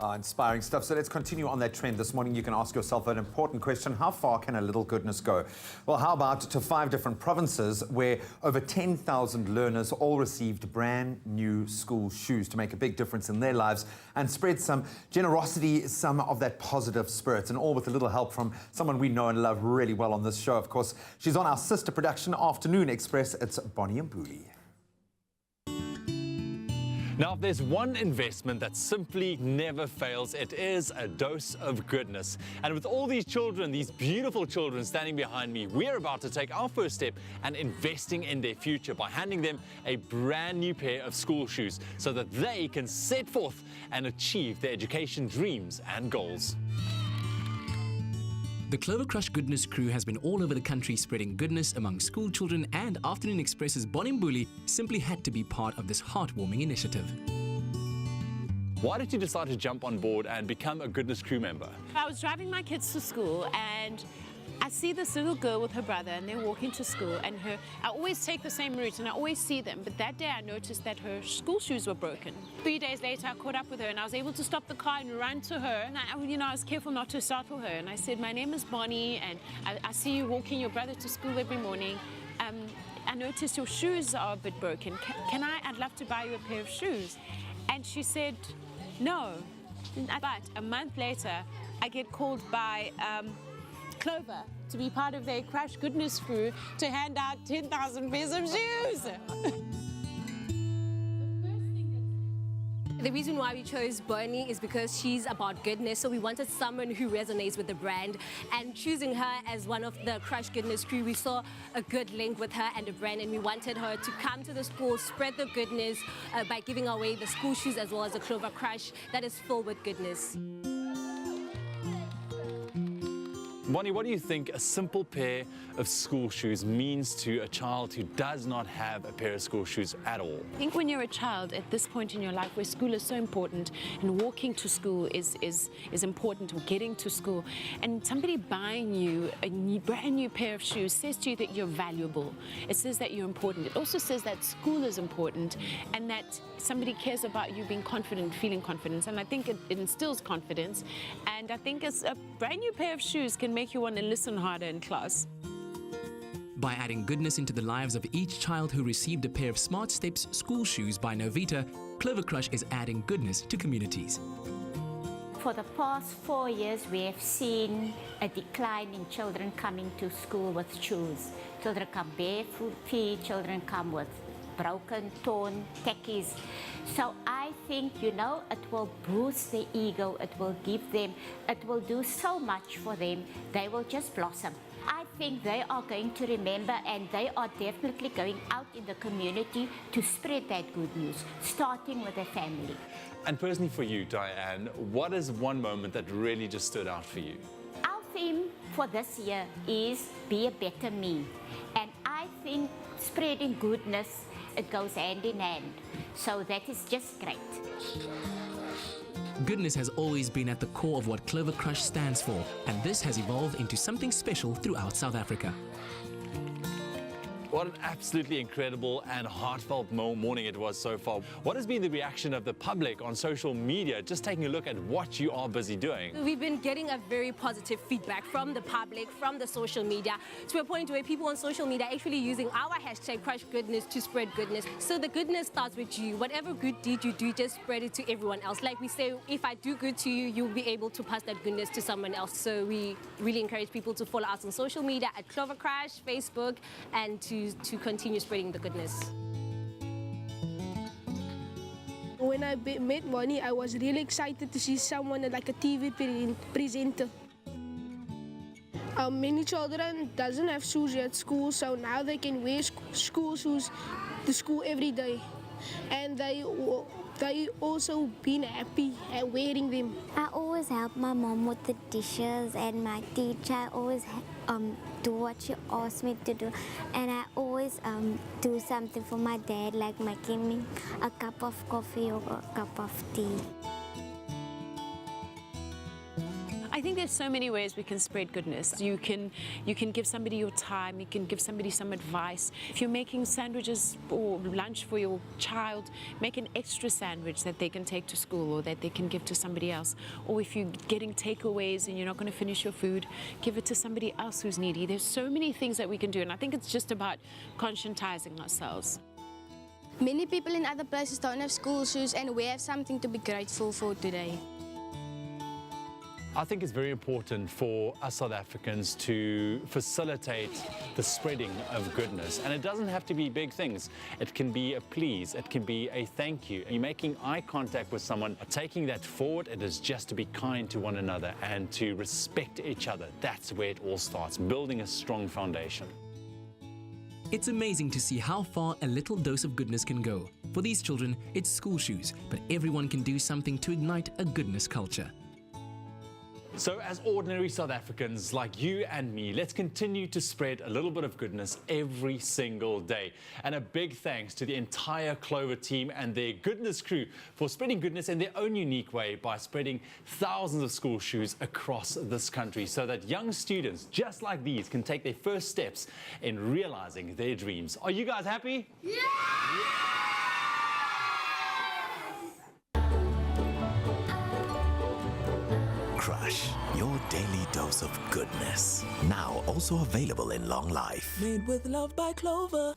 Inspiring stuff. So let's continue on that trend. This morning you can ask yourself an important question. How far can a little goodness go? Well, how about to 5 different provinces where over 10,000 learners all received brand new school shoes to make a big difference in their lives and spread some generosity, some of that positive spirit, and all with a little help from someone we know and love really well on this show. Of course, she's on our sister production, Afternoon Express. It's Bonnie Mbuli. Now, if there's one investment that simply never fails, it is a dose of goodness. And with all these children, these beautiful children standing behind me, we're about to take our first step and investing in their future by handing them a brand new pair of school shoes so that they can set forth and achieve their education dreams and goals. The Clover Krush Goodness crew has been all over the country spreading goodness among school children, and Afternoon Express's Bonnie Mbuli simply had to be part of this heartwarming initiative. Why did you decide to jump on board and become a Goodness crew member? I was driving my kids to school and I see this little girl with her brother and they're walking to school, and I always take the same route and I always see them, but that day I noticed that her school shoes were broken. 3 days later I caught up with her and I was able to stop the car and run to her, and I was careful not to startle her, and I said, my name is Bonnie and I see you walking your brother to school every morning. I noticed your shoes are a bit broken. I'd love to buy you a pair of shoes. And she said, no. But a month later I get called by Clover to be part of their Krush Goodness crew to hand out 10,000 pairs of shoes. The reason why we chose Bonnie is because she's about goodness, so we wanted someone who resonates with the brand, and choosing her as one of the Krush Goodness crew, we saw a good link with her and the brand, and we wanted her to come to the school, spread the goodness by giving away the school shoes as well as the Clover Krush that is filled with goodness. Bonnie, what do you think a simple pair of school shoes means to a child who does not have a pair of school shoes at all? I think when you're a child at this point in your life where school is so important and walking to school is important, or getting to school, and somebody buying you a brand new pair of shoes says to you that you're valuable. It says that you're important. It also says that school is important and that somebody cares about you being confident, feeling confidence, and I think it instills confidence, and I think a brand new pair of shoes can make you want to listen harder in class. By adding goodness into the lives of each child who received a pair of Smart Steps school shoes by Novita, Clover Krush is adding goodness to communities. For the past 4 years, we have seen a decline in children coming to school with shoes. Children come barefoot feet, children come with broken, torn tackies. So I think, it will boost their ego, it will do so much for them. They will just blossom. I think they are going to remember, and they are definitely going out in the community to spread that good news, starting with their family. And personally for you, Diane, what is one moment that really just stood out for you? Our theme for this year is Be a Better Me. And I think spreading goodness, it goes hand in hand. So that is just great. Goodness has always been at the core of what Clover Krush stands for, and this has evolved into something special throughout South Africa. What an absolutely incredible and heartfelt morning it was so far. What has been the reaction of the public on social media, just taking a look at what you are busy doing? We've been getting a very positive feedback from the public, from the social media, to a point where people on social media are actually using our hashtag Krush Goodness to spread goodness. So the goodness starts with you. Whatever good deed you do, just spread it to everyone else. Like we say, if I do good to you, you'll be able to pass that goodness to someone else. So we really encourage people to follow us on social media at Clover Krush, Facebook, and to continue spreading the goodness. When I met Bonnie, I was really excited to see someone like a TV presenter. Many children doesn't have shoes at school, so now they can wear school shoes to school every day. And they also been happy at wearing them. I always help my mom with the dishes, and my teacher always do what she asks me to do, and I always do something for my dad, like making me a cup of coffee or a cup of tea. I I think there's so many ways we can spread goodness. You can give somebody your time, you can give somebody some advice. If you're making sandwiches or lunch for your child, make an extra sandwich that they can take to school or that they can give to somebody else. Or if you're getting takeaways and you're not going to finish your food, give it to somebody else who's needy. There's so many things that we can do, and I think it's just about conscientizing ourselves. Many people in other places don't have school shoes, and we have something to be grateful for today. I think it's very important for us South Africans to facilitate the spreading of goodness. And it doesn't have to be big things. It can be a please, it can be a thank you. You're making eye contact with someone, taking that forward. It is just to be kind to one another and to respect each other. That's where it all starts, building a strong foundation. It's amazing to see how far a little dose of goodness can go. For these children, it's school shoes, but everyone can do something to ignite a goodness culture. So as ordinary South Africans like you and me, let's continue to spread a little bit of goodness every single day. And a big thanks to the entire Clover team and their goodness crew for spreading goodness in their own unique way by spreading thousands of school shoes across this country so that young students just like these can take their first steps in realizing their dreams. Are you guys happy? Yeah! Krush, your daily dose of goodness. Now also available in long life. Made with love by Clover.